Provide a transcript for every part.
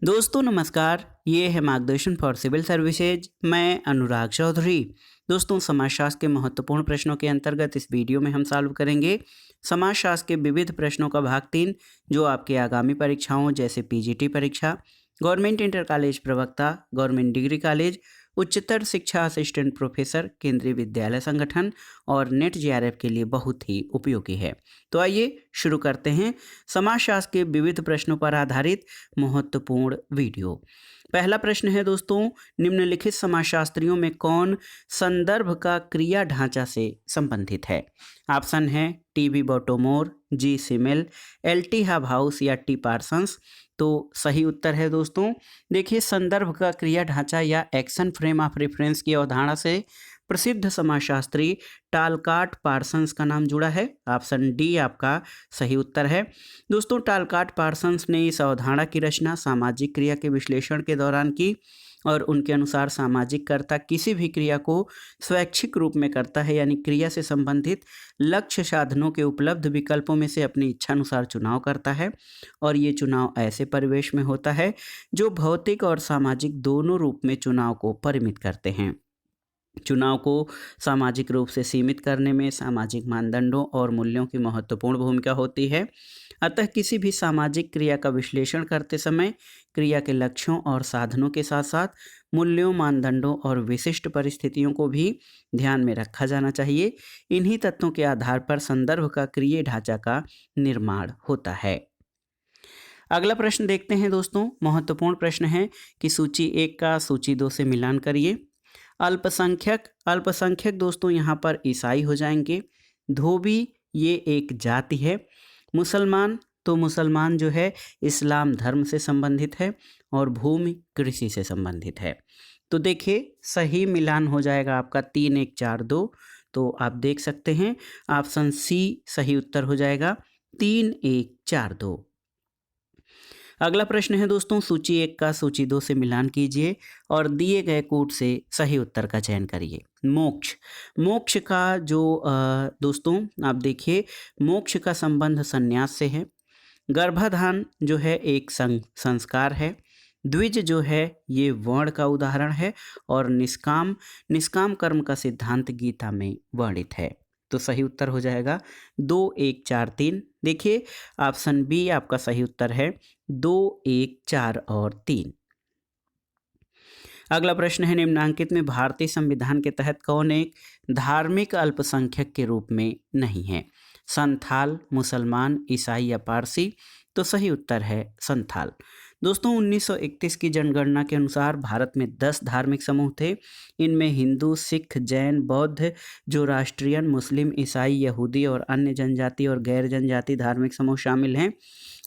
दोस्तों नमस्कार, ये है मार्गदर्शन फॉर सिविल सर्विसेज। मैं अनुराग चौधरी। दोस्तों समाजशास्त्र के महत्वपूर्ण प्रश्नों के अंतर्गत इस वीडियो में हम सॉल्व करेंगे समाजशास्त्र के विविध प्रश्नों का भाग 3, जो आपके आगामी परीक्षाओं जैसे पीजीटी परीक्षा, गवर्नमेंट इंटर कॉलेज प्रवक्ता, गवर्नमेंट डिग्री कॉलेज, उच्चतर शिक्षा असिस्टेंट प्रोफेसर, केंद्रीय विद्यालय संगठन और नेट जेआरएफ के लिए बहुत ही उपयोगी है। तो आइए शुरू करते हैं समाजशास्त्र के विविध प्रश्नों पर आधारित महत्वपूर्ण वीडियो। पहला प्रश्न है दोस्तों, निम्नलिखित समाजशास्त्रियों में कौन संदर्भ का क्रिया ढांचा से संबंधित है? ऑप्शन है टीबी बॉटोमोर, जी सिमेल, एल.टी. हाउस या टी पार्सन्स। तो सही उत्तर है दोस्तों, देखिए संदर्भ का क्रिया ढांचा या एक्शन फ्रेम ऑफ रेफरेंस की अवधारणा से प्रसिद्ध समाजशास्त्री टालकाट पार्सन्स का नाम जुड़ा है। ऑप्शन डी आपका सही उत्तर है। दोस्तों टालकाट पार्सन्स ने इस अवधारणा की रचना सामाजिक क्रिया के विश्लेषण के दौरान की और उनके अनुसार सामाजिक कर्ता किसी भी क्रिया को स्वैच्छिक रूप में करता है, यानी क्रिया से संबंधित लक्ष्य साधनों के उपलब्ध विकल्पों में से अपनी इच्छा अनुसार चुनाव करता है और ये चुनाव ऐसे परिवेश में होता है जो भौतिक और सामाजिक दोनों रूप में चुनाव को परिमित करते हैं। चुनाव को सामाजिक रूप से सीमित करने में सामाजिक मानदंडों और मूल्यों की महत्वपूर्ण भूमिका होती है। अतः किसी भी सामाजिक क्रिया का विश्लेषण करते समय क्रिया के लक्ष्यों और साधनों के साथ साथ मूल्यों, मानदंडों और विशिष्ट परिस्थितियों को भी ध्यान में रखा जाना चाहिए। इन्हीं तत्वों के आधार पर संदर्भ का क्रिया ढांचा का निर्माण होता है। अगला प्रश्न देखते हैं दोस्तों, महत्वपूर्ण प्रश्न है कि सूची 1 का सूची 2 से मिलान करिए। अल्पसंख्यक, अल्पसंख्यक दोस्तों यहाँ पर ईसाई हो जाएंगे। धोबी ये एक जाति है। मुसलमान, तो मुसलमान जो है इस्लाम धर्म से संबंधित है और भूमि कृषि से संबंधित है। तो देखिए सही मिलान हो जाएगा आपका 3 1 4 2। तो आप देख सकते हैं ऑप्शन सी सही उत्तर हो जाएगा 3 1 4 2। अगला प्रश्न है दोस्तों, सूची 1 का सूची 2 से मिलान कीजिए और दिए गए कूट से सही उत्तर का चयन करिए। मोक्ष, मोक्ष का जो दोस्तों आप देखिए मोक्ष का संबंध संन्यास से है। गर्भाधान जो है एक संस्कार है। द्विज जो है ये वर्ण का उदाहरण है और निष्काम, निष्काम कर्म का सिद्धांत गीता में वर्णित है। तो सही उत्तर हो जाएगा 2 1 4 3। देखिए ऑप्शन बी आपका सही उत्तर है 2 1 4 और 3। अगला प्रश्न है, निम्नांकित में भारतीय संविधान के तहत कौन एक धार्मिक अल्पसंख्यक के रूप में नहीं है? संथाल, मुसलमान, ईसाई या पारसी। तो सही उत्तर है संथाल। दोस्तों 1931 की जनगणना के अनुसार भारत में 10 धार्मिक समूह थे। इनमें हिंदू, सिख, जैन, बौद्ध, जोराष्ट्रियन, मुस्लिम, ईसाई, यहूदी और अन्य जनजाति और गैर जनजाति धार्मिक समूह शामिल हैं।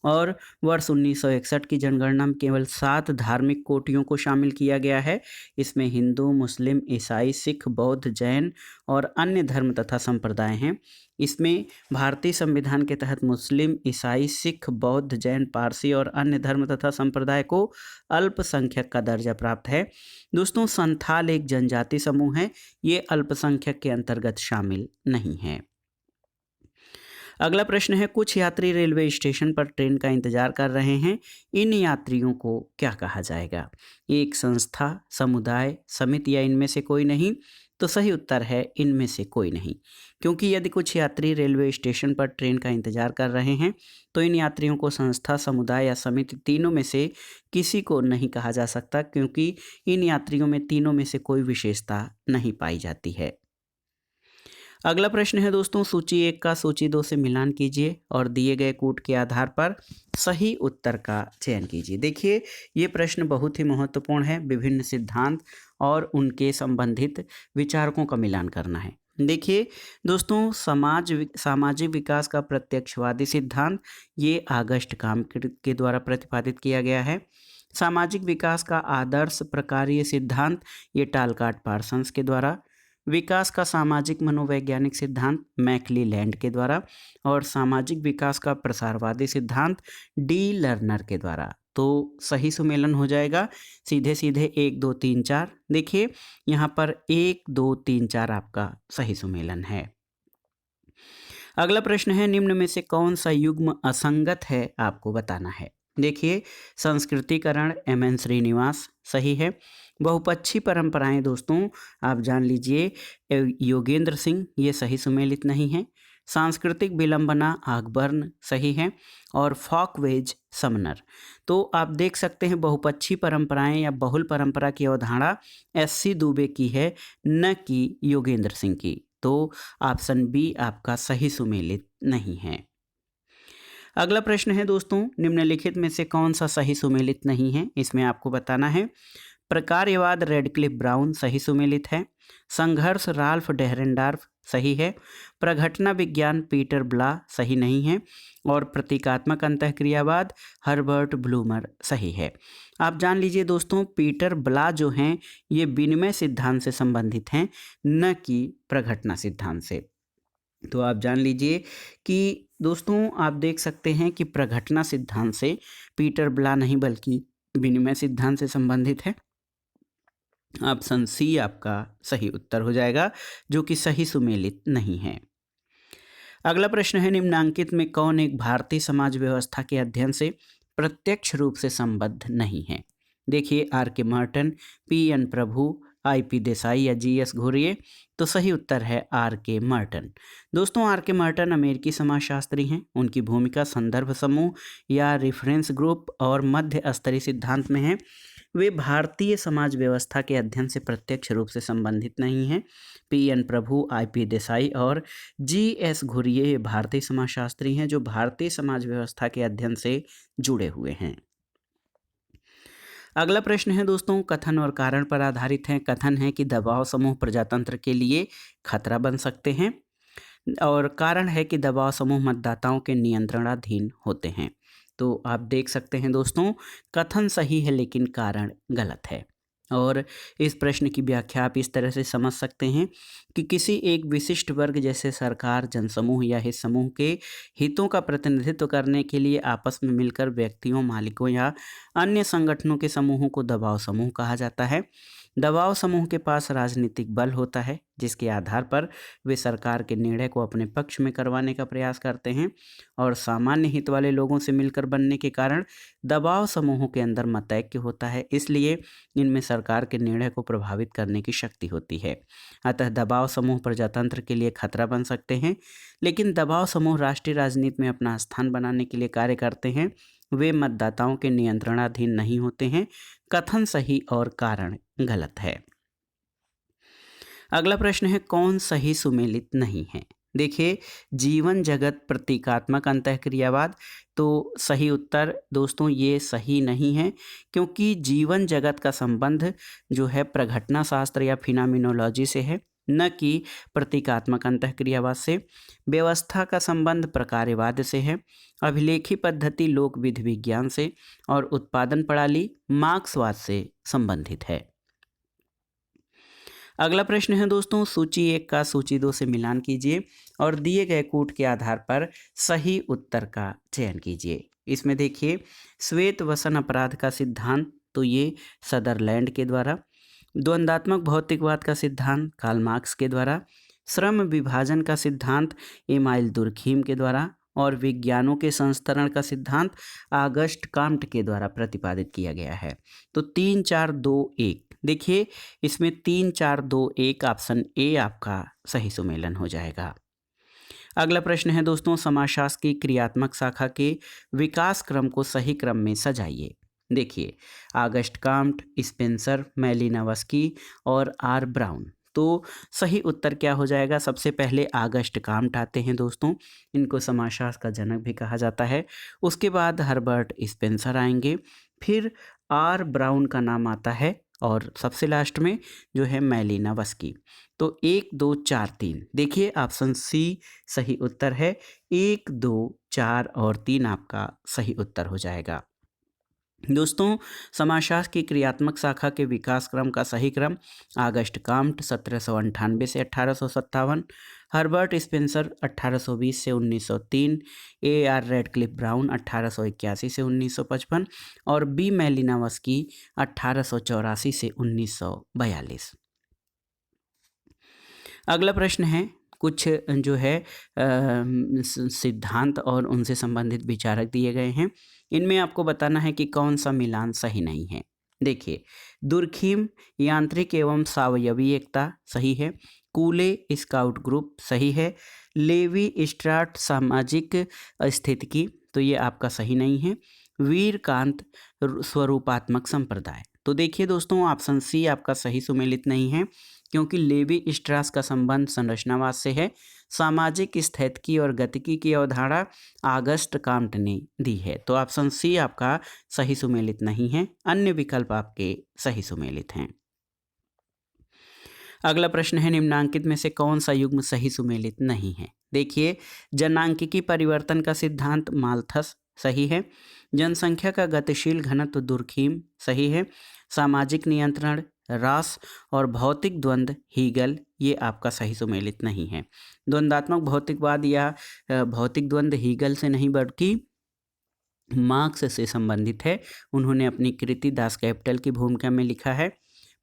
और वर्ष 1961 की जनगणना में केवल 7 धार्मिक कोटियों को शामिल किया गया है। इसमें हिंदू, मुस्लिम, ईसाई, सिख, बौद्ध, जैन और अन्य धर्म तथा संप्रदाय हैं। इसमें भारतीय संविधान के तहत मुस्लिम, ईसाई, सिख, बौद्ध, जैन, पारसी और अन्य धर्म तथा संप्रदाय को अल्पसंख्यक का दर्जा प्राप्त है। दोस्तों संथाल एक जनजाति समूह है, ये अल्पसंख्यक के अंतर्गत शामिल नहीं है। अगला प्रश्न है, कुछ यात्री रेलवे स्टेशन पर ट्रेन का इंतजार कर रहे हैं। इन यात्रियों को क्या कहा जाएगा? एक संस्था, समुदाय, समिति या इनमें से कोई नहीं। तो सही उत्तर है इनमें से कोई नहीं, क्योंकि यदि कुछ यात्री रेलवे स्टेशन पर ट्रेन का इंतजार कर रहे हैं तो इन यात्रियों को संस्था, समुदाय या समिति तीनों में से किसी को नहीं कहा जा सकता, क्योंकि इन यात्रियों में तीनों में से कोई विशेषता नहीं पाई जाती है। अगला प्रश्न है दोस्तों, सूची 1 का सूची 2 से मिलान कीजिए और दिए गए कूट के आधार पर सही उत्तर का चयन कीजिए। देखिए ये प्रश्न बहुत ही महत्वपूर्ण है, विभिन्न सिद्धांत और उनके संबंधित विचारकों का मिलान करना है। देखिए दोस्तों सामाजिक विकास का प्रत्यक्षवादी सिद्धांत ये आगस्ट काम के द्वारा प्रतिपादित किया गया है। सामाजिक विकास का आदर्श प्रकारीय सिद्धांत ये टालकाट पार्सन्स के द्वारा, विकास का सामाजिक मनोवैज्ञानिक सिद्धांत मैकलीलैंड के द्वारा और सामाजिक विकास का प्रसारवादी सिद्धांत डी लर्नर के द्वारा। तो सही सुमेलन हो जाएगा सीधे सीधे 1 2 3 4। देखिए यहाँ पर 1 2 3 4 आपका सही सुमेलन है। अगला प्रश्न है, निम्न में से कौन सा युग्म असंगत है आपको बताना है। देखिए, संस्कृतिकरण एम.एन. श्रीनिवास सही है। बहुपक्षी परंपराएं दोस्तों आप जान लीजिए योगेंद्र सिंह, ये सही सुमेलित नहीं है। सांस्कृतिक विलंबना आकबर्न सही है। और फॉकवेज समनर। तो आप देख सकते हैं बहुपक्षी परंपराएं या बहुल परंपरा की अवधारणा एस.सी. दुबे की है, न कि योगेंद्र सिंह की। तो ऑप्शन बी आपका सही सुमेलित नहीं है। अगला प्रश्न है दोस्तों, निम्नलिखित में से कौन सा सही सुमेलित नहीं है, इसमें आपको बताना है। प्रकार्यवाद रेडक्लिफ ब्राउन सही सुमेलित है। संघर्ष राल्फ डेहरेनडॉर्फ सही है। प्रघटना विज्ञान पीटर ब्ला सही नहीं है। और प्रतीकात्मक अंतःक्रियावाद हर्बर्ट ब्लूमर सही है। आप जान लीजिए दोस्तों, पीटर ब्ला जो हैं ये विनिमय सिद्धांत से संबंधित हैं, न कि प्रघटना सिद्धांत से। तो आप जान लीजिए कि दोस्तों आप देख सकते हैं कि प्रघटना सिद्धांत से पीटर ब्ला नहीं बल्कि विनिमय सिद्धांत से संबंधित है। ऑप्शन सी आपका सही उत्तर हो जाएगा, जो कि सही सुमेलित नहीं है। अगला प्रश्न है, निम्नांकित में कौन एक भारतीय समाज व्यवस्था के अध्ययन से प्रत्यक्ष रूप से संबद्ध नहीं है। देखिए, R K Merton, P N Prabhu, I P Desai या जी एस घुरिये। तो सही उत्तर है आर के मार्टन। दोस्तों आर के मार्टन अमेरिकी समाजशास्त्री हैं। उनकी भूमिका संदर्भ समूह या रेफरेंस ग्रुप और मध्य स्तरीय सिद्धांत में है। वे भारतीय समाज व्यवस्था के अध्ययन से प्रत्यक्ष रूप से संबंधित नहीं हैं। पी एन प्रभु, आई पी देसाई और जी एस घुरिये भारतीय समाजशास्त्री हैं जो भारतीय समाज व्यवस्था के अध्ययन से जुड़े हुए हैं। अगला प्रश्न है दोस्तों, कथन और कारण पर आधारित है। कथन है कि दबाव समूह प्रजातंत्र के लिए खतरा बन सकते हैं, और कारण है कि दबाव समूह मतदाताओं के नियंत्रणाधीन होते हैं। तो आप देख सकते हैं दोस्तों, कथन सही है लेकिन कारण गलत है। और इस प्रश्न की व्याख्या आप इस तरह से समझ सकते हैं कि किसी एक विशिष्ट वर्ग जैसे सरकार, जनसमूह या हित समूह के हितों का प्रतिनिधित्व करने के लिए आपस में मिलकर व्यक्तियों, मालिकों या अन्य संगठनों के समूहों को दबाव समूह कहा जाता है। दबाव समूह के पास राजनीतिक बल होता है जिसके आधार पर वे सरकार के निर्णय को अपने पक्ष में करवाने का प्रयास करते हैं, और सामान्य हित वाले लोगों से मिलकर बनने के कारण दबाव समूहों के अंदर मतैक्य होता है। इसलिए इनमें सरकार के निर्णय को प्रभावित करने की शक्ति होती है। अतः दबाव समूह प्रजातंत्र के लिए खतरा बन सकते हैं, लेकिन दबाव समूह राष्ट्रीय राजनीति में अपना स्थान बनाने के लिए कार्य करते हैं। वे मतदाताओं के नियंत्रणाधीन नहीं होते हैं। कथन सही और कारण गलत है। अगला प्रश्न है, कौन सही सुमेलित नहीं है। देखिए, जीवन जगत प्रतीकात्मक अंतःक्रियावाद। तो सही उत्तर दोस्तों ये सही नहीं है, क्योंकि जीवन जगत का संबंध जो है प्रघटना शास्त्र या फिनोमिनोलॉजी से है, न कि प्रतीकात्मक अंतःक्रियावाद से। व्यवस्था का संबंध प्रकार्यवाद से है। अभिलेखी पद्धति लोक विधि विज्ञान से, और उत्पादन प्रणाली मार्क्सवाद से संबंधित है। अगला प्रश्न है दोस्तों, सूची 1 का सूची 2 से मिलान कीजिए और दिए गए कूट के आधार पर सही उत्तर का चयन कीजिए। इसमें देखिए, श्वेत वसन अपराध का सिद्धांत, तो ये सदरलैंड के द्वारा। द्वंद्वात्मक भौतिकवाद का सिद्धांत कार्ल मार्क्स के द्वारा। श्रम विभाजन का सिद्धांत एमाइल दुर्खीम के द्वारा। और विज्ञानों के संस्तरण का सिद्धांत ऑगस्ट काम्ट के द्वारा प्रतिपादित किया गया है। तो 3, 4, 2, 1। देखिए, इसमें 3, 4, 2, 1 ऑप्शन ए आपका सही सुमेलन हो जाएगा। अगला प्रश्न है दोस्तों, समाजशास्त्र की क्रियात्मक शाखा के विकास क्रम को सही क्रम में सजाइए। देखिए, ऑगस्ट काम्ट, स्पेंसर, मैलिनोवस्की और आर ब्राउन। तो सही उत्तर क्या हो जाएगा। सबसे पहले ऑगस्ट काम्ट आते हैं दोस्तों, इनको समाजशास्त्र का जनक भी कहा जाता है। उसके बाद हर्बर्ट स्पेंसर आएंगे, फिर आर ब्राउन का नाम आता है, और सबसे लास्ट में जो है मैलिनोवस्की। तो 1, 2, 4, 3। देखिए, ऑप्शन सी सही उत्तर है। 1, 2, 4 और 3 आपका सही उत्तर हो जाएगा। दोस्तों, समाजशास्त्र की क्रियात्मक शाखा के विकास क्रम का सही क्रम ऑगस्ट काम्ट 1798 से 1857, हर्बर्ट स्पेंसर 1820 से 1903, ए आर रेडक्लिफ ब्राउन 1881 से 1955 और बी मैलिनोवस्की 1884 से 1942। अगला प्रश्न है, कुछ जो है सिद्धांत और उनसे संबंधित विचारक दिए गए हैं। इनमें आपको बताना है कि कौन सा मिलान सही नहीं है। देखिए, दुर्खीम यांत्रिक एवं सावयवी एकता सही है। कूले स्काउट ग्रुप सही है। लेवी स्ट्राट सामाजिक स्थितिकी, तो ये आपका सही नहीं है। वीरकांत स्वरूपात्मक संप्रदाय, तो देखिए दोस्तों ऑप्शन सी आपका सही सुमेलित नहीं है, क्योंकि लेवी स्ट्रास का संबंध संरचनावाद से है। सामाजिक स्थैतिकी और गतिकी की अवधारणा आगस्ट काम्ट ने दी है, तो ऑप्शन सी आपका सही सुमेलित नहीं है। अन्य विकल्प आपके सही सुमेलित हैं। अगला प्रश्न है, निम्नांकित में से कौन सा युग्म सही सुमेलित नहीं है। देखिए, जनांकिकी परिवर्तन का सिद्धांत माल्थस सही है। जनसंख्या का गतिशील घनत्व दुर्खीम सही है। सामाजिक नियंत्रण रास और भौतिक द्वंद्व हीगल, ये आपका सही सुमेलित नहीं है। द्वंद्वात्मक भौतिकवाद या भौतिक द्वंद्व हीगल से नहीं बल्कि मार्क्स से संबंधित है। उन्होंने अपनी कृति दास कैपिटल की भूमिका में लिखा है,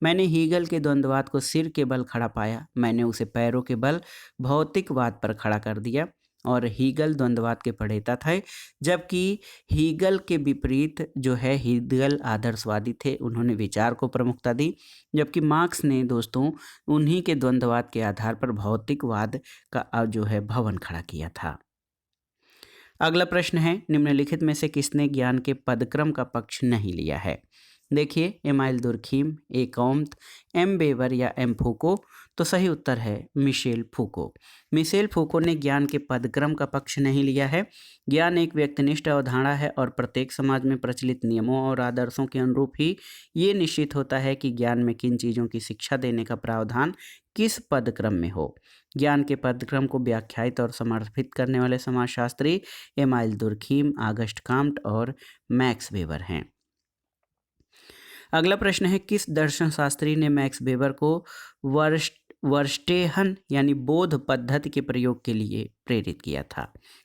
मैंने हीगल के द्वंद्ववाद को सिर के बल खड़ा पाया, मैंने उसे पैरों के बल भौतिकवाद पर खड़ा कर दिया। और हीगल द्वंद्ववाद के प्रणेता थे, जबकि हीगल के विपरीत जो है हीगल आदर्शवादी थे, उन्होंने विचार को प्रमुखता दी। जबकि मार्क्स ने दोस्तों उन्हीं के द्वंद्ववाद के आधार पर भौतिकवाद का जो है भवन खड़ा किया था। अगला प्रश्न है, निम्नलिखित में से किसने ज्ञान के पदक्रम का पक्ष नहीं लिया है। देखिए, एमाइल दुर्खीम, ए कॉम्त, एम बेवर या एम फूको, तो सही उत्तर है मिशेल फूको। मिशेल फूको ने ज्ञान के पदक्रम का पक्ष नहीं लिया है। ज्ञान एक व्यक्तिनिष्ठ अवधारणा है और प्रत्येक समाज में प्रचलित नियमों और आदर्शों के अनुरूप ही ये निश्चित होता है कि ज्ञान में किन चीज़ों की शिक्षा देने का प्रावधान किस पदक्रम में हो। ज्ञान के पदक्रम को व्याख्यायित और समर्थित करने वाले समाजशास्त्री एमाइल दुर्खीम, आगस्ट काम्ट और मैक्स वेबर हैं। अगला प्रश्न है, किस दर्शन शास्त्री ने मैक्स वेबर को वर्स्टेहन यानी बोध पद्धति के प्रयोग के लिए प्रेरित किया था।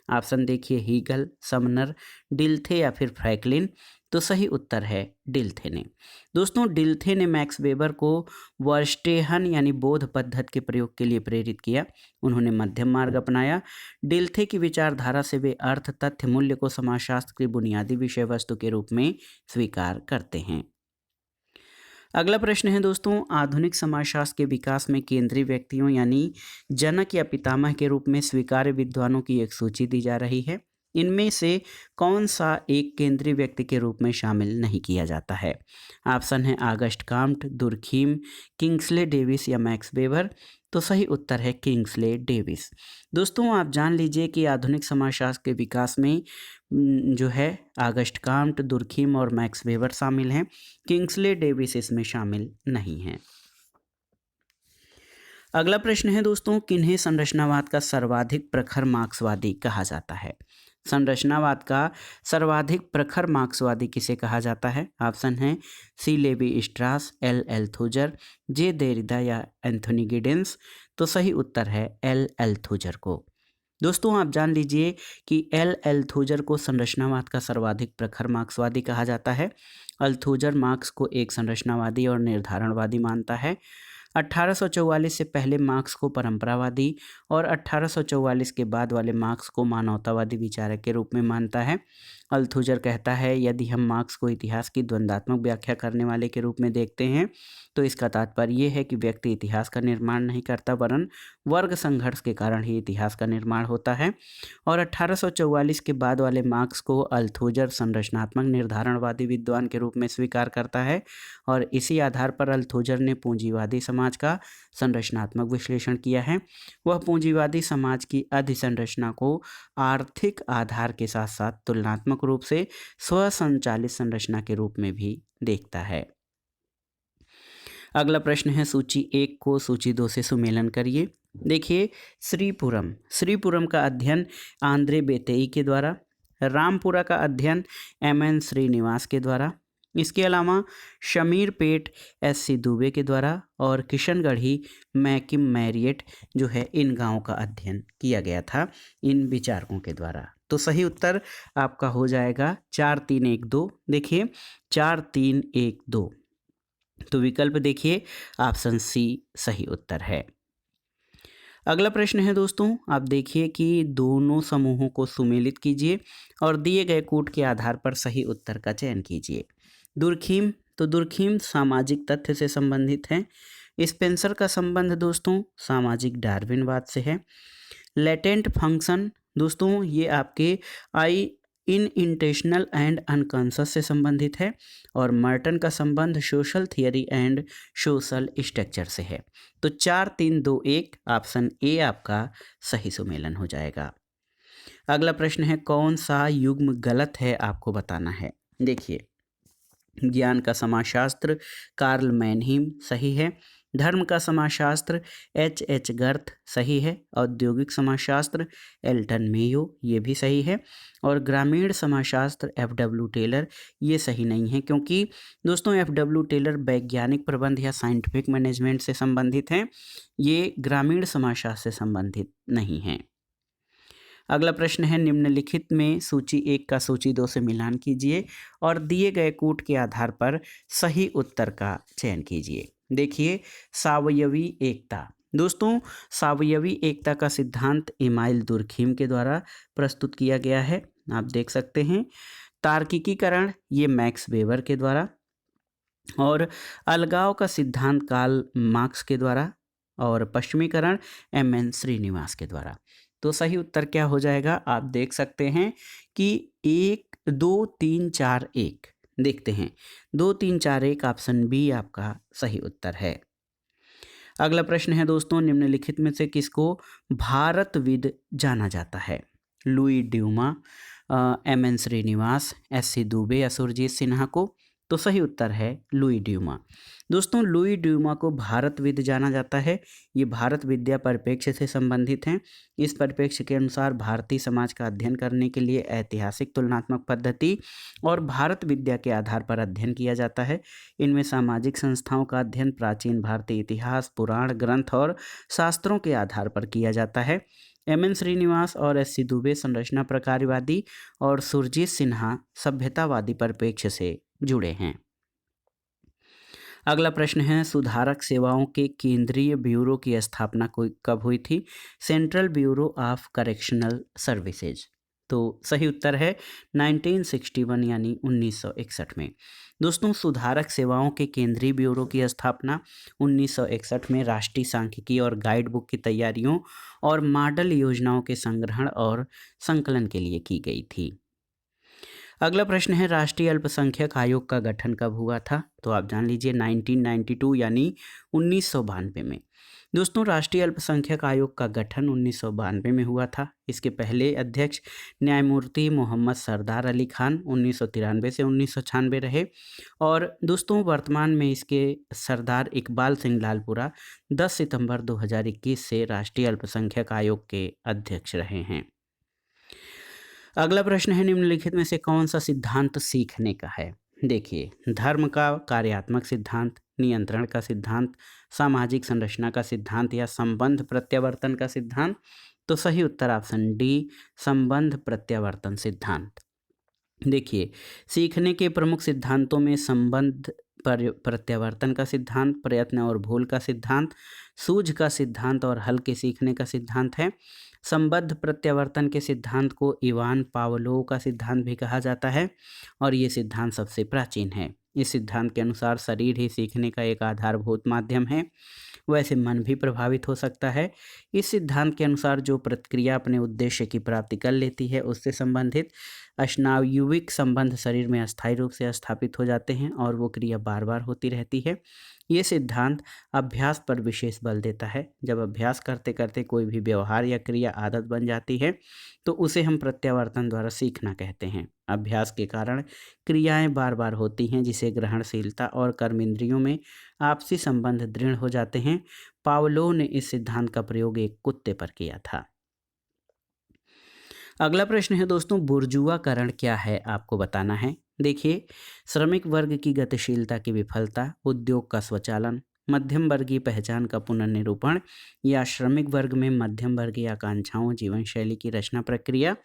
ऑप्शन देखिए, हीगल, समनर, डिल्थे या फिर फ्रैंकलिन, तो सही उत्तर है डिल्थे ने। दोस्तों, डिल्थे ने मैक्स वेबर को वर्स्टेहन यानी बोध पद्धति के प्रयोग के लिए प्रेरित किया। उन्होंने मध्यम मार्ग अपनाया। डिल्थे की विचारधारा से वे अर्थ, तथ्य, मूल्य को समाजशास्त्र की बुनियादी विषय वस्तु के रूप में स्वीकार करते हैं। अगला प्रश्न है दोस्तों, आधुनिक समाजशास्त्र के विकास में केंद्रीय व्यक्तियों यानी जनक या पितामह के रूप में स्वीकार्य विद्वानों की एक सूची दी जा रही है। इनमें से कौन सा एक केंद्रीय व्यक्ति के रूप में शामिल नहीं किया जाता है। ऑप्शन है August Comte, Durkheim, Kingsley Davis या मैक्स वेबर, तो सही उत्तर है किंग्सले डेविस। दोस्तों, आप जान लीजिए कि आधुनिक समाजशास्त्र के विकास में जो है आगस्ट काम्ट, दुर्खीम और मैक्स वेबर शामिल हैं। किंग्सले डेविस इसमें शामिल नहीं हैं। अगला प्रश्न है दोस्तों, किन्हें संरचनावाद का सर्वाधिक प्रखर मार्क्सवादी कहा जाता है। संरचनावाद का सर्वाधिक प्रखर मार्क्सवादी किसे कहा जाता है। ऑप्शन है सी लेवी स्ट्रास, एल एल्थुजर, जे देरिदा या एंथोनी गिडेंस, तो सही उत्तर है एल एल्थुजर को। दोस्तों, आप जान लीजिए कि एल एल्थुजर को संरचनावाद का सर्वाधिक प्रखर मार्क्सवादी कहा जाता है। एल्थुजर मार्क्स को एक संरचनावादी और निर्धारणवादी मानता है। 1844 से पहले मार्क्स को परंपरावादी और 1844 के बाद वाले मार्क्स को मानवतावादी विचारक के रूप में मानता है। अल्थुजर कहता है, यदि हम मार्क्स को इतिहास की द्वंद्वात्मक व्याख्या करने वाले के रूप में देखते हैं तो इसका तात्पर्य यह है कि व्यक्ति इतिहास का निर्माण नहीं करता वरन वर्ग संघर्ष के कारण ही इतिहास का निर्माण होता है। और 1844 के बाद वाले मार्क्स को अल्थुजर संरचनात्मक निर्धारणवादी विद्वान के रूप में स्वीकार करता है और इसी आधार पर अल्थुजर ने पूंजीवादी समाज का संरचनात्मक विश्लेषण किया है। वह पूंजीवादी समाज की अधिसंरचना को आर्थिक आधार के साथ साथ तुलनात्मक रूप से स्वसंचालित संरचना के रूप में भी देखता है। अगला प्रश्न है, सूची 1 को सूची 2 से सुमेलन करिए। देखिए, श्रीपुरम का अध्ययन आंद्रे बेतेई के द्वारा, रामपुरा का अध्ययन एम.एन. श्रीनिवास के द्वारा, इसके अलावा शमीरपेट एस.सी. दुबे के द्वारा और किशनगढ़ी मैकिम मैरियट जो है इन गांवों का अध्ययन किया गया था इन विचारकों के द्वारा। तो सही उत्तर आपका हो जाएगा 4 3 1 2। देखिए 4 3 1 2, तो विकल्प देखिए ऑप्शन सी सही उत्तर है। अगला प्रश्न है दोस्तों, आप देखिए कि दोनों समूहों को सुमेलित कीजिए और दिए गए कूट के आधार पर सही उत्तर का चयन कीजिए। दुर्खीम, तो दुर्खीम सामाजिक तथ्य से संबंधित है। स्पेंसर का संबंध दोस्तों सामाजिक डार्विनवाद से है। लेटेंट फंक्शन दोस्तों ये आपके आई इन इंटेंशनल एंड अनकॉन्शस से संबंधित है। और मर्टन का संबंध social theory and social structure से है। तो 4 3 2 1 ऑप्शन ए आपका सही सुमेलन हो जाएगा। अगला प्रश्न है, कौन सा युग्म गलत है आपको बताना है। देखिए, ज्ञान का समाजशास्त्र कार्ल मैनहीम सही है। धर्म का समाजशास्त्र एच एच गर्थ सही है। औद्योगिक समाजशास्त्र एल्टन मेयो ये भी सही है। और ग्रामीण समाजशास्त्र एफ डब्ल्यू टेलर ये सही नहीं है, क्योंकि दोस्तों एफ डब्ल्यू टेलर वैज्ञानिक प्रबंध या साइंटिफिक मैनेजमेंट से संबंधित हैं, ये ग्रामीण समाजशास्त्र से संबंधित नहीं हैं। अगला प्रश्न है, निम्नलिखित में सूची 1 का सूची 2 से मिलान कीजिए और दिए गए कूट के आधार पर सही उत्तर का चयन कीजिए। देखिए, सावयवी एकता दोस्तों सावयवी एकता का सिद्धांत इमाइल दुर्खीम के द्वारा प्रस्तुत किया गया है, आप देख सकते हैं। तार्किकीकरण ये मैक्स वेबर के द्वारा। और अलगाव का सिद्धांत कार्ल मार्क्स के द्वारा। और पश्चिमीकरण एम एन श्रीनिवास के द्वारा। तो सही उत्तर क्या हो जाएगा, आप देख सकते हैं कि 1 2 3 4 1 देखते हैं 2 3 4 1 ऑप्शन बी आपका सही उत्तर है। अगला प्रश्न है दोस्तों, निम्नलिखित में से किसको भारतविद जाना जाता है। लुई ड्यूमा, एम एन श्रीनिवास, एस सी दुबे या सुरजीत सिन्हा को। तो सही उत्तर है लुई ड्यूमा। दोस्तों लुई ड्यूमा को भारतविद जाना जाता है, ये भारत विद्या परिप्रेक्ष्य से संबंधित हैं। इस परिप्रेक्ष्य के अनुसार भारतीय समाज का अध्ययन करने के लिए ऐतिहासिक तुलनात्मक पद्धति और भारत विद्या के आधार पर अध्ययन किया जाता है। इनमें सामाजिक संस्थाओं का अध्ययन प्राचीन भारतीय इतिहास, पुराण ग्रंथ और शास्त्रों के आधार पर किया जाता है। एम एन श्रीनिवास और एस सी दुबे संरचना प्रकारवादी और सुरजीत सिन्हा सभ्यतावादी परिप्रेक्ष्य से जुड़े हैं। अगला प्रश्न है, सुधारक सेवाओं के केंद्रीय ब्यूरो की स्थापना कब हुई थी। Central bureau of correctional services. तो सही उत्तर है 1961 यानी 1961 में। दोस्तों सुधारक सेवाओं के केंद्रीय ब्यूरो की स्थापना 1961 में राष्ट्रीय सांख्यिकी और गाइड बुक की तैयारियों और मॉडल योजनाओं के संग्रहण और संकलन के लिए की गई थी। अगला प्रश्न है, राष्ट्रीय अल्पसंख्यक आयोग का गठन कब हुआ था। तो आप जान लीजिए 1992 यानी 1992 में। दोस्तों राष्ट्रीय अल्पसंख्यक आयोग का गठन 1992 में हुआ था। इसके पहले अध्यक्ष न्यायमूर्ति मोहम्मद सरदार अली खान 1993 से 1996 रहे। और दोस्तों वर्तमान में इसके सरदार इकबाल सिंह लालपुरा 10 सितंबर 2021 से राष्ट्रीय अल्पसंख्यक आयोग के अध्यक्ष रहे हैं। अगला प्रश्न है, निम्नलिखित में से कौन सा सिद्धांत सीखने का है। देखिए, धर्म का कार्यात्मक सिद्धांत, नियंत्रण का सिद्धांत, सामाजिक संरचना का सिद्धांत या संबंध प्रत्यावर्तन का सिद्धांत। तो सही उत्तर ऑप्शन डी संबंध प्रत्यावर्तन सिद्धांत। देखिए, सीखने के प्रमुख सिद्धांतों में संबंध प्रत्यावर्तन का सिद्धांत, प्रयत्न और भूल का सिद्धांत, सूझ का सिद्धांत और हल के सीखने का सिद्धांत है। संबद्ध प्रत्यावर्तन के सिद्धांत को इवान पावलोव का सिद्धांत भी कहा जाता है और ये सिद्धांत सबसे प्राचीन है। इस सिद्धांत के अनुसार शरीर ही सीखने का एक आधारभूत माध्यम है, वैसे मन भी प्रभावित हो सकता है। इस सिद्धांत के अनुसार जो प्रतिक्रिया अपने उद्देश्य की प्राप्ति कर लेती है उससे संबंधित स्नायुविक संबंध शरीर में अस्थायी रूप से स्थापित हो जाते हैं और वो क्रिया बार बार होती रहती है। ये सिद्धांत अभ्यास पर विशेष बल देता है। जब अभ्यास करते करते कोई भी व्यवहार या क्रिया आदत बन जाती है तो उसे हम प्रत्यावर्तन द्वारा सीखना कहते हैं। अभ्यास के कारण क्रियाएं बार बार होती हैं जिसे ग्रहणशीलता और कर्मेंद्रियों में आपसी संबंध दृढ़ हो जाते हैं। पावलोव ने इस सिद्धांत का प्रयोग एक कुत्ते पर किया था। अगला प्रश्न है दोस्तों, बुर्जुआकरण क्या है आपको बताना है। देखिए, श्रमिक वर्ग की गतिशीलता की विफलता, उद्योग का स्वचालन, मध्यम वर्गीय पहचान का पुनर्निरूपण या श्रमिक वर्ग में मध्यम वर्गीय आकांक्षाओं जीवन शैली की रचना प्रक्रिया।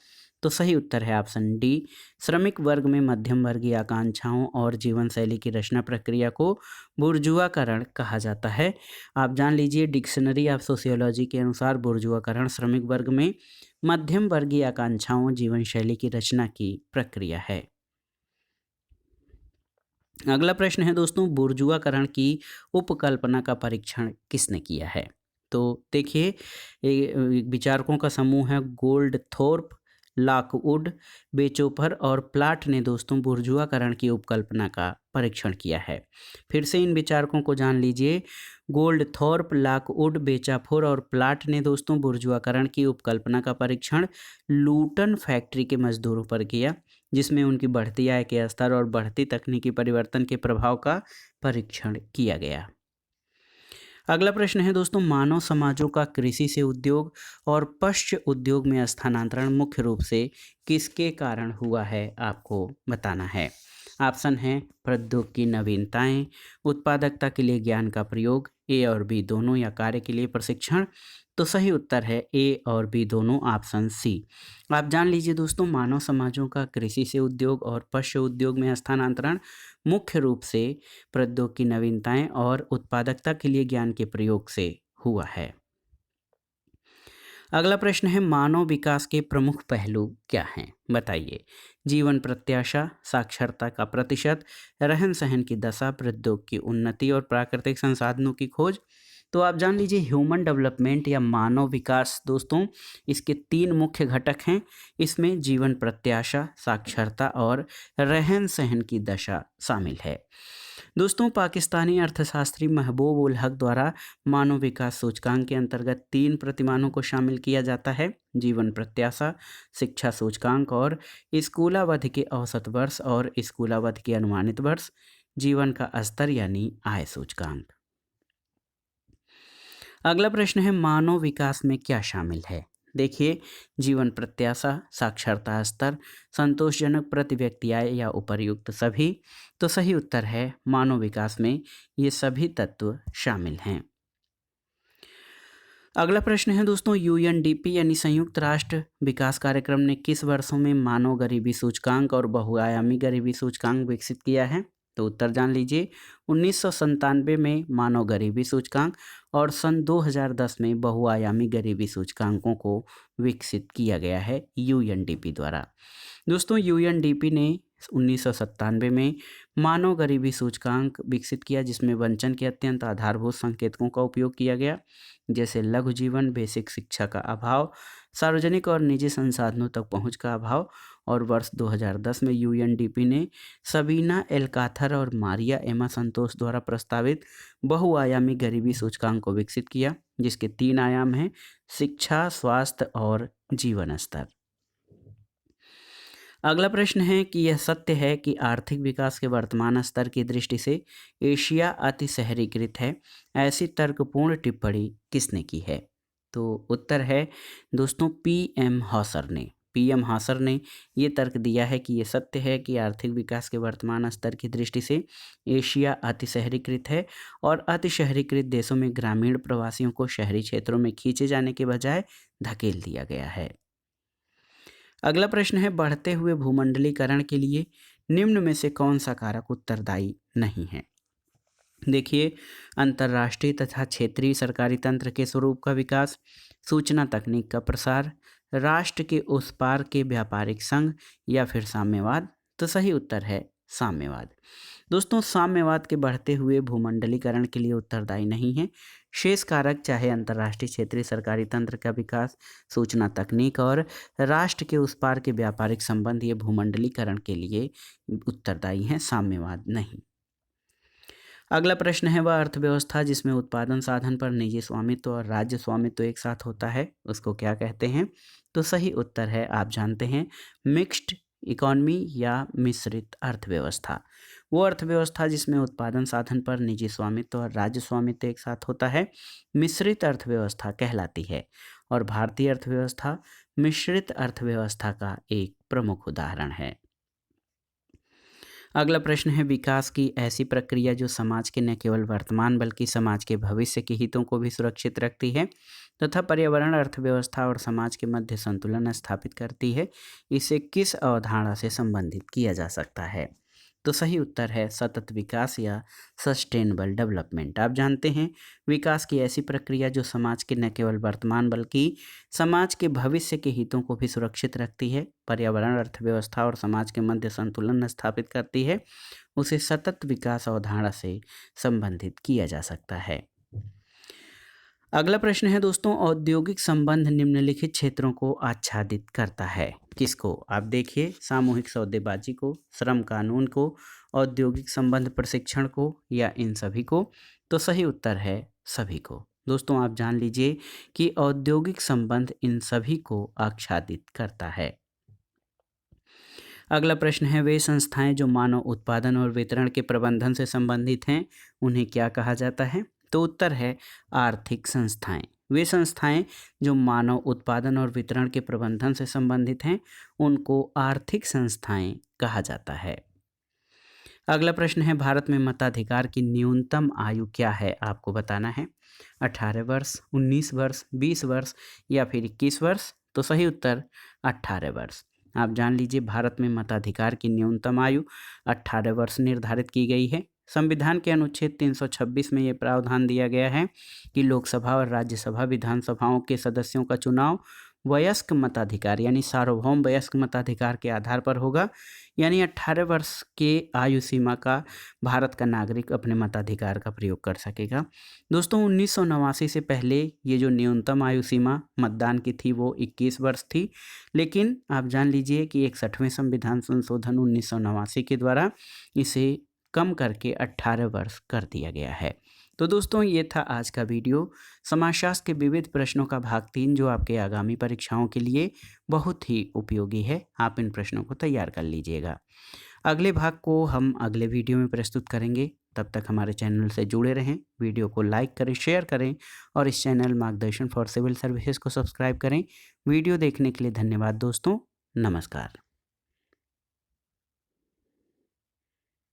तो सही उत्तर है ऑप्शन डी। श्रमिक वर्ग में मध्यम वर्गीय आकांक्षाओं और जीवन शैली की रचना प्रक्रिया को बुर्जुआकरण कहा जाता है। आप जान लीजिए, डिक्शनरी ऑफ सोशियोलॉजी के अनुसार बुर्जुआकरण श्रमिक वर्ग में मध्यम वर्गीय आकांक्षाओं जीवन शैली की रचना की प्रक्रिया है। अगला प्रश्न है दोस्तों, बुर्जुआकरण की उपकल्पना का परीक्षण किसने किया है? तो देखिए, विचारकों का समूह है गोल्डथोर्प, लॉकवुड, बेचोफर और प्लाट ने दोस्तों बुर्जुआकरण की उपकल्पना का परीक्षण किया है। फिर से इन विचारकों को जान लीजिए, गोल्डथोर्प, लॉकवुड, बेचाफोर और प्लाट ने दोस्तों बुर्जुआकरण की उपकल्पना का परीक्षण लूटन फैक्ट्री के मजदूरों पर किया, जिसमें उनकी बढ़ती आय के स्तर और बढ़ती तकनीकी परिवर्तन के प्रभाव का परीक्षण किया गया। अगला प्रश्न है दोस्तों, मानव समाजों का कृषि से उद्योग और पश्च उद्योग में स्थानांतरण मुख्य रूप से किसके कारण हुआ है, आपको बताना है। ऑप्शन है प्रौद्योगिकी की नवीनताएं, उत्पादकता के लिए ज्ञान का प्रयोग, ए और बी दोनों या कार्य के लिए प्रशिक्षण। तो सही उत्तर है ए और बी दोनों, ऑप्शन सी। आप जान लीजिए दोस्तों, मानव समाजों का कृषि से उद्योग और पशु उद्योग में स्थानांतरण मुख्य रूप से प्रौद्योगिकी की नवीनताएं और उत्पादकता के लिए ज्ञान के प्रयोग से हुआ है। अगला प्रश्न है, मानव विकास के प्रमुख पहलू क्या हैं, बताइए। जीवन प्रत्याशा, साक्षरता का प्रतिशत, रहन सहन की दशा, प्रौद्योगिकी की उन्नति और प्राकृतिक संसाधनों की खोज। तो आप जान लीजिए, ह्यूमन डेवलपमेंट या मानव विकास दोस्तों, इसके 3 मुख्य घटक हैं। इसमें जीवन प्रत्याशा, साक्षरता और रहन सहन की दशा शामिल है। दोस्तों, पाकिस्तानी अर्थशास्त्री महबूब उल हक द्वारा मानव विकास सूचकांक के अंतर्गत 3 प्रतिमानों को शामिल किया जाता है: जीवन प्रत्याशा, शिक्षा सूचकांक और स्कूलावधि के औसत वर्ष और स्कूलावधि के अनुमानित वर्ष, जीवन का स्तर यानी आय सूचकांक। अगला प्रश्न है, मानव विकास में क्या शामिल है? देखिए, जीवन प्रत्याशा, साक्षरता स्तर, संतोषजनक प्रति व्यक्ति आय या उपर्युक्त सभी। तो सही उत्तर है मानव विकास में ये सभी तत्व शामिल हैं। अगला प्रश्न है दोस्तों, यूएनडीपी यानी संयुक्त राष्ट्र विकास कार्यक्रम ने किस वर्षों में मानव गरीबी सूचकांक और बहुआयामी गरीबी सूचकांक विकसित किया है? तो उत्तर जान लीजिए, 1997 में मानव गरीबी सूचकांक और सन 2010 में बहुआयामी गरीबी सूचकांकों को विकसित किया गया है यूएनडीपी द्वारा। दोस्तों, यूएनडीपी ने 1997 में मानव गरीबी सूचकांक विकसित किया, जिसमें वंचन के अत्यंत आधारभूत संकेतकों का उपयोग किया गया, जैसे लघु जीवन, बेसिक शिक्षा का अभाव, सार्वजनिक और निजी संसाधनों तक पहुंच का अभाव। और वर्ष 2010 में यूएनडीपी ने सबीना एल्काथर और मारिया एमा संतोष द्वारा प्रस्तावित बहुआयामी गरीबी सूचकांक को विकसित किया, जिसके 3 आयाम हैं: शिक्षा, स्वास्थ्य और जीवन स्तर। अगला प्रश्न है कि यह सत्य है कि आर्थिक विकास के वर्तमान स्तर की दृष्टि से एशिया अति शहरीकृत है, ऐसी तर्कपूर्ण टिप्पणी किसने की है? तो उत्तर है दोस्तों पीएम हॉसर ने ये तर्क दिया है कि ये सत्य है कि आर्थिक विकास के वर्तमान स्तर की दृष्टि से एशिया अति शहरीकृत है और अति शहरीकृत देशों में ग्रामीण प्रवासियों को शहरी क्षेत्रों में खींचे जाने के बजाय धकेल दिया गया है। अगला प्रश्न है, बढ़ते हुए भूमंडलीकरण के लिए निम्न में से कौन सा कारक उत्तरदायी नहीं है? देखिए, अंतर्राष्ट्रीय तथा क्षेत्रीय सरकारी तंत्र के स्वरूप का विकास, सूचना तकनीक का प्रसार, राष्ट्र के उस पार के व्यापारिक संघ या फिर साम्यवाद। तो सही उत्तर है साम्यवाद। दोस्तों, साम्यवाद के बढ़ते हुए भूमंडलीकरण के लिए उत्तरदायी नहीं है। शेष कारक चाहे अंतर्राष्ट्रीय क्षेत्रीय सरकारी तंत्र का विकास, सूचना तकनीक और राष्ट्र के उस पार के व्यापारिक संबंध, ये भूमंडलीकरण के लिए उत्तरदायी हैं, साम्यवाद नहीं। अगला प्रश्न है, वह अर्थव्यवस्था जिसमें उत्पादन साधन पर निजी स्वामित्व और राज्य स्वामित्व एक साथ होता है, उसको क्या कहते हैं? तो सही उत्तर है, आप जानते हैं, मिक्स्ड इकोनॉमी या मिश्रित अर्थव्यवस्था। वो अर्थव्यवस्था जिसमें उत्पादन साधन पर निजी स्वामित्व और राज्य स्वामित्व एक साथ होता है, मिश्रित अर्थव्यवस्था कहलाती है। और भारतीय अर्थव्यवस्था मिश्रित अर्थव्यवस्था का एक प्रमुख उदाहरण है। अगला प्रश्न है, विकास की ऐसी प्रक्रिया जो समाज के न केवल वर्तमान बल्कि समाज के भविष्य के हितों को भी सुरक्षित रखती है। तथा पर्यावरण, अर्थव्यवस्था और समाज के मध्य संतुलन स्थापित करती है। इसे किस अवधारणा से संबंधित किया जा सकता है? तो सही उत्तर है सतत विकास या सस्टेनेबल डेवलपमेंट। आप जानते हैं विकास की ऐसी प्रक्रिया जो समाज के न केवल वर्तमान बल्कि समाज के भविष्य के हितों को भी सुरक्षित रखती है, पर्यावरण, अर्थव्यवस्था और समाज के मध्य संतुलन स्थापित करती है, उसे सतत विकास अवधारणा से संबंधित किया जा सकता है। अगला प्रश्न है दोस्तों, औद्योगिक संबंध निम्नलिखित क्षेत्रों को आच्छादित करता है। किसको? आप देखिए, सामूहिक सौदेबाजी को, श्रम कानून को, औद्योगिक संबंध प्रशिक्षण को, या इन सभी को? तो सही उत्तर है सभी को। दोस्तों आप जान लीजिए कि औद्योगिक संबंध इन सभी को आच्छादित करता है। अगला प्रश्न है, वे संस्थाएं जो मानव उत्पादन और वितरण के प्रबंधन से संबंधित हैं उन्हें क्या कहा जाता है? तो उत्तर है आर्थिक संस्थाएं। वे संस्थाएं जो मानव उत्पादन और वितरण के प्रबंधन से संबंधित हैं उनको आर्थिक संस्थाएं कहा जाता है। अगला प्रश्न है, भारत में मताधिकार की न्यूनतम आयु क्या है? आपको बताना है 18 वर्ष, 19 वर्ष, 20 वर्ष या फिर 21 वर्ष? तो सही उत्तर 18 वर्ष। आप जान लीजिए भारत में मताधिकार की न्यूनतम आयु 18 वर्ष निर्धारित की गई है। संविधान के अनुच्छेद 326 में ये प्रावधान दिया गया है कि लोकसभा और राज्यसभा विधानसभाओं के सदस्यों का चुनाव वयस्क मताधिकार यानी सार्वभौम वयस्क मताधिकार के आधार पर होगा, यानी 18 वर्ष के आयु सीमा का भारत का नागरिक अपने मताधिकार का प्रयोग कर सकेगा। दोस्तों 1989 से पहले ये जो न्यूनतम आयु सीमा मतदान की थी वो 21 वर्ष थी, लेकिन आप जान लीजिए कि 61वें संविधान संशोधन 1989 के द्वारा इसे कम करके 18 वर्ष कर दिया गया है। तो दोस्तों ये था आज का वीडियो, समाजशास्त्र के विविध प्रश्नों का भाग 3 जो आपके आगामी परीक्षाओं के लिए बहुत ही उपयोगी है। आप इन प्रश्नों को तैयार कर लीजिएगा। अगले भाग को हम अगले वीडियो में प्रस्तुत करेंगे। तब तक हमारे चैनल से जुड़े रहें, वीडियो को लाइक करें, शेयर करें और इस चैनल मार्गदर्शन फॉर सिविल सर्विसेज को सब्सक्राइब करें। वीडियो देखने के लिए धन्यवाद दोस्तों। नमस्कार।